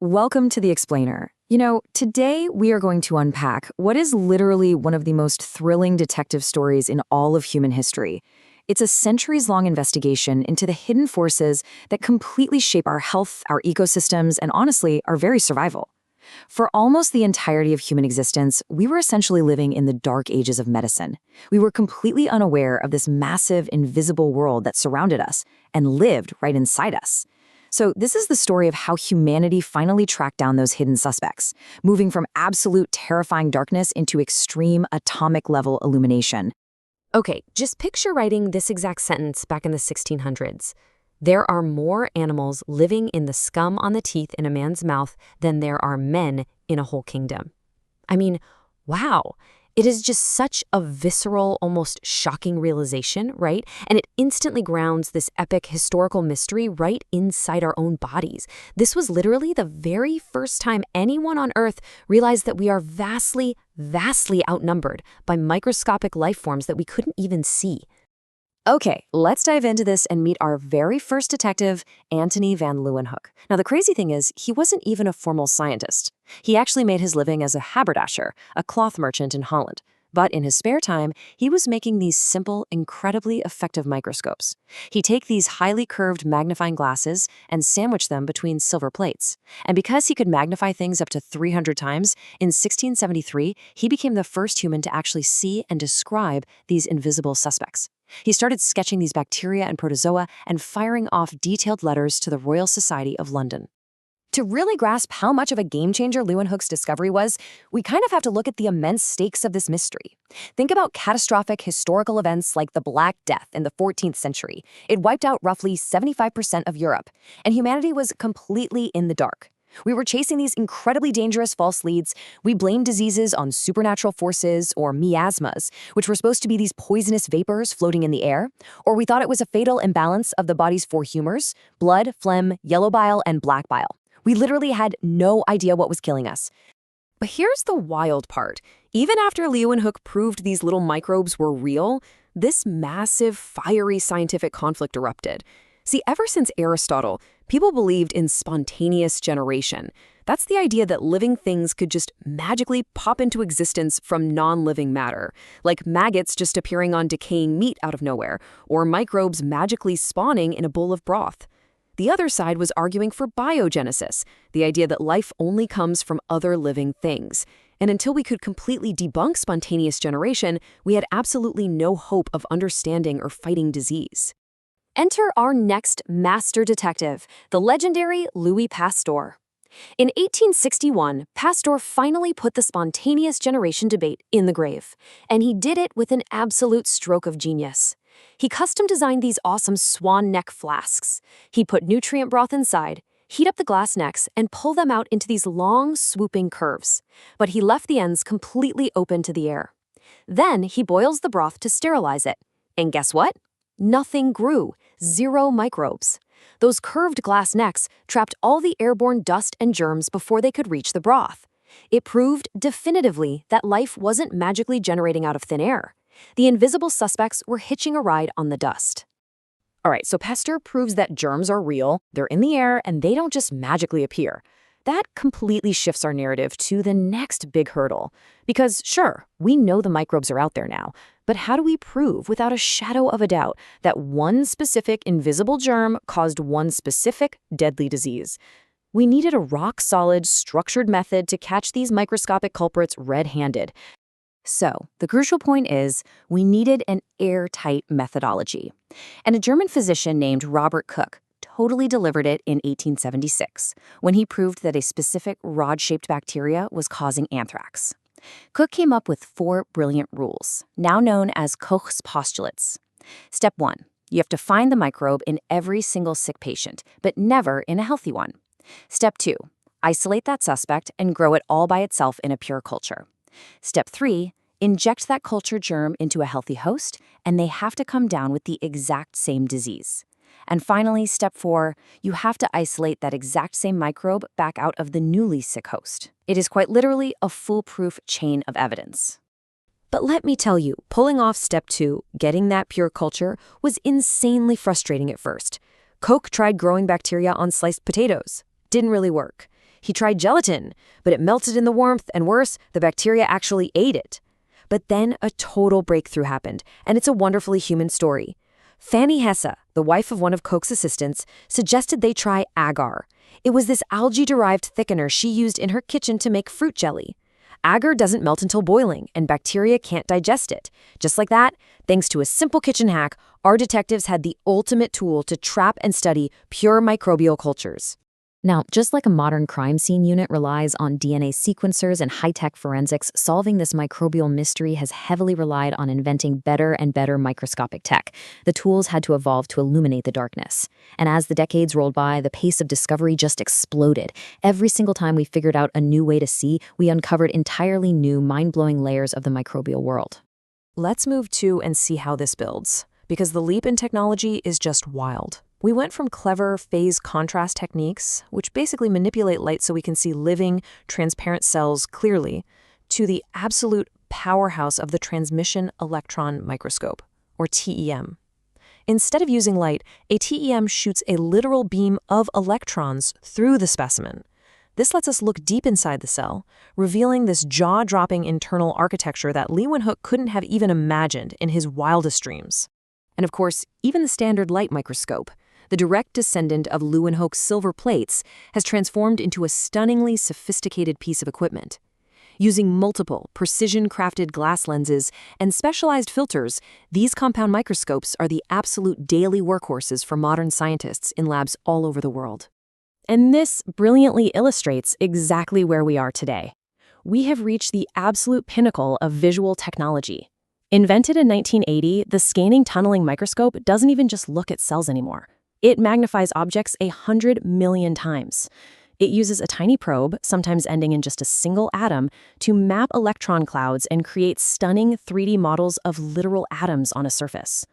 Welcome to The Explainer. Today we are going to unpack what is literally one of the most thrilling detective stories in all of human history. It's a centuries-long investigation into the hidden forces that completely shape our health, our ecosystems, and honestly, our very survival. For almost the entirety of human existence, we were essentially living in the dark ages of medicine. We were completely unaware of this massive, invisible world that surrounded us and lived right inside us. So this is the story of how humanity finally tracked down those hidden suspects, moving from absolute terrifying darkness into extreme atomic-level illumination. Okay, just picture writing this exact sentence back in the 1600s. There are more animals living in the scum on the teeth in a man's mouth than there are men in a whole kingdom. I mean, wow. It is just such a visceral, almost shocking realization, right? And it instantly grounds this epic historical mystery right inside our own bodies. This was literally the very first time anyone on Earth realized that we are vastly, vastly outnumbered by microscopic life forms that we couldn't even see. Okay, let's dive into this and meet our very first detective, Antony van Leeuwenhoek. Now, the crazy thing is, he wasn't even a formal scientist. He actually made his living as a haberdasher, a cloth merchant in Holland. But in his spare time, he was making these simple, incredibly effective microscopes. He'd take these highly curved magnifying glasses and sandwich them between silver plates. And because he could magnify things up to 300 times, in 1673, he became the first human to actually see and describe these invisible suspects. He started sketching these bacteria and protozoa and firing off detailed letters to the Royal Society of London. To really grasp how much of a game-changer Leeuwenhoek's discovery was, we kind of have to look at the immense stakes of this mystery. Think about catastrophic historical events like the Black Death in the 14th century. It wiped out roughly 75% of Europe, and humanity was completely in the dark. We were chasing these incredibly dangerous false leads. We blamed diseases on supernatural forces or miasmas, which were supposed to be these poisonous vapors floating in the air. Or we thought it was a fatal imbalance of the body's four humors: blood, phlegm, yellow bile, and black bile. We literally had no idea what was killing us. But here's the wild part. Even after Leeuwenhoek proved these little microbes were real, this massive, fiery scientific conflict erupted. See, ever since Aristotle, people believed in spontaneous generation. That's the idea that living things could just magically pop into existence from non-living matter, like maggots just appearing on decaying meat out of nowhere, or microbes magically spawning in a bowl of broth. The other side was arguing for biogenesis, the idea that life only comes from other living things. And until we could completely debunk spontaneous generation, we had absolutely no hope of understanding or fighting disease. Enter our next master detective, the legendary Louis Pasteur. In 1861, Pasteur finally put the spontaneous generation debate in the grave, and he did it with an absolute stroke of genius. He custom-designed these awesome swan neck flasks. He put nutrient broth inside, heat up the glass necks, and pull them out into these long, swooping curves. But he left the ends completely open to the air. Then he boils the broth to sterilize it. And guess what? Nothing grew. 0 microbes. Those curved glass necks trapped all the airborne dust and germs before they could reach the broth. It proved definitively that life wasn't magically generating out of thin air. The invisible suspects were hitching a ride on the dust. All right, so Pasteur proves that germs are real, they're in the air, and they don't just magically appear. That completely shifts our narrative to the next big hurdle. Because sure, we know the microbes are out there now, but how do we prove without a shadow of a doubt that one specific invisible germ caused one specific deadly disease? We needed a rock-solid, structured method to catch these microscopic culprits red-handed. So, the crucial point is, we needed an airtight methodology. And a German physician named Robert Koch totally delivered it in 1876, when he proved that a specific rod-shaped bacteria was causing anthrax. Koch came up with 4 brilliant rules, now known as Koch's postulates. Step 1. You have to find the microbe in every single sick patient, but never in a healthy one. Step 2. Isolate that suspect and grow it all by itself in a pure culture. Step 3. Inject that culture germ into a healthy host, and they have to come down with the exact same disease. And finally, step 4, you have to isolate that exact same microbe back out of the newly sick host. It is quite literally a foolproof chain of evidence. But let me tell you, pulling off step 2, getting that pure culture, was insanely frustrating at first. Koch tried growing bacteria on sliced potatoes. Didn't really work. He tried gelatin, but it melted in the warmth, and worse, the bacteria actually ate it. But then a total breakthrough happened, and it's a wonderfully human story. Fanny Hesse, the wife of one of Koch's assistants, suggested they try agar. It was this algae-derived thickener she used in her kitchen to make fruit jelly. Agar doesn't melt until boiling, and bacteria can't digest it. Just like that, thanks to a simple kitchen hack, our detectives had the ultimate tool to trap and study pure microbial cultures. Now, just like a modern crime scene unit relies on DNA sequencers and high-tech forensics, solving this microbial mystery has heavily relied on inventing better and better microscopic tech. The tools had to evolve to illuminate the darkness. And as the decades rolled by, the pace of discovery just exploded. Every single time we figured out a new way to see, we uncovered entirely new, mind-blowing layers of the microbial world. Let's move to and see how this builds, because the leap in technology is just wild. We went from clever phase contrast techniques, which basically manipulate light so we can see living, transparent cells clearly, to the absolute powerhouse of the transmission electron microscope, or TEM. Instead of using light, a TEM shoots a literal beam of electrons through the specimen. This lets us look deep inside the cell, revealing this jaw-dropping internal architecture that Leeuwenhoek couldn't have even imagined in his wildest dreams. And of course, even the standard light microscope, the direct descendant of Leeuwenhoek's silver plates, has transformed into a stunningly sophisticated piece of equipment. Using multiple, precision-crafted glass lenses and specialized filters, these compound microscopes are the absolute daily workhorses for modern scientists in labs all over the world. And this brilliantly illustrates exactly where we are today. We have reached the absolute pinnacle of visual technology. Invented in 1980, the scanning tunneling microscope doesn't even just look at cells anymore. It magnifies objects 100 million times. It uses a tiny probe, sometimes ending in just a single atom, to map electron clouds and create stunning 3D models of literal atoms on a surface.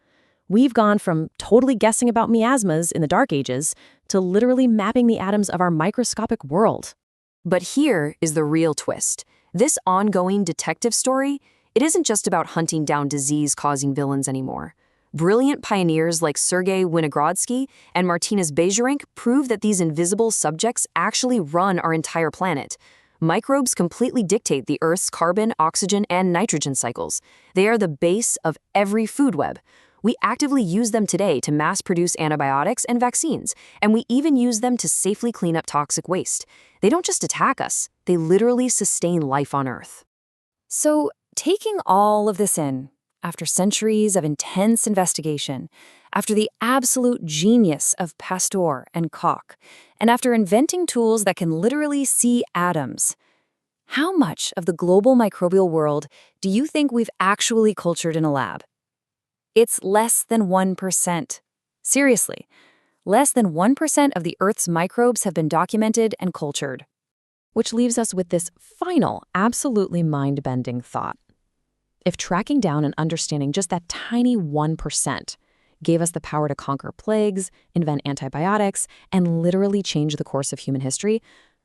We've gone from totally guessing about miasmas in the Dark Ages to literally mapping the atoms of our microscopic world. But here is the real twist. This ongoing detective story, it isn't just about hunting down disease-causing villains anymore. Brilliant pioneers like Sergei Winogrodsky and Martinez Bejerink prove that these invisible subjects actually run our entire planet. Microbes completely dictate the Earth's carbon, oxygen, and nitrogen cycles. They are the base of every food web. We actively use them today to mass-produce antibiotics and vaccines, and we even use them to safely clean up toxic waste. They don't just attack us, they literally sustain life on Earth. So, taking all of this in, after centuries of intense investigation, after the absolute genius of Pasteur and Koch, and after inventing tools that can literally see atoms, how much of the global microbial world do you think we've actually cultured in a lab? It's less than 1%. Seriously, less than 1% of the Earth's microbes have been documented and cultured. Which leaves us with this final, absolutely mind-bending thought. If tracking down and understanding just that tiny 1% gave us the power to conquer plagues, invent antibiotics, and literally change the course of human history,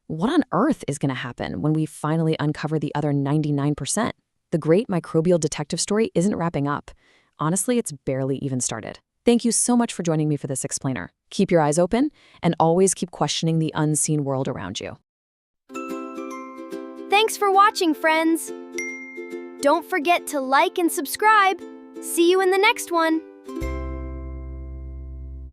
what on earth is going to happen when we finally uncover the other 99%? The great microbial detective story isn't wrapping up. Honestly, it's barely even started. Thank you so much for joining me for this explainer. Keep your eyes open and always keep questioning the unseen world around you. Thanks for watching, friends. Don't forget to like and subscribe. See you in the next one.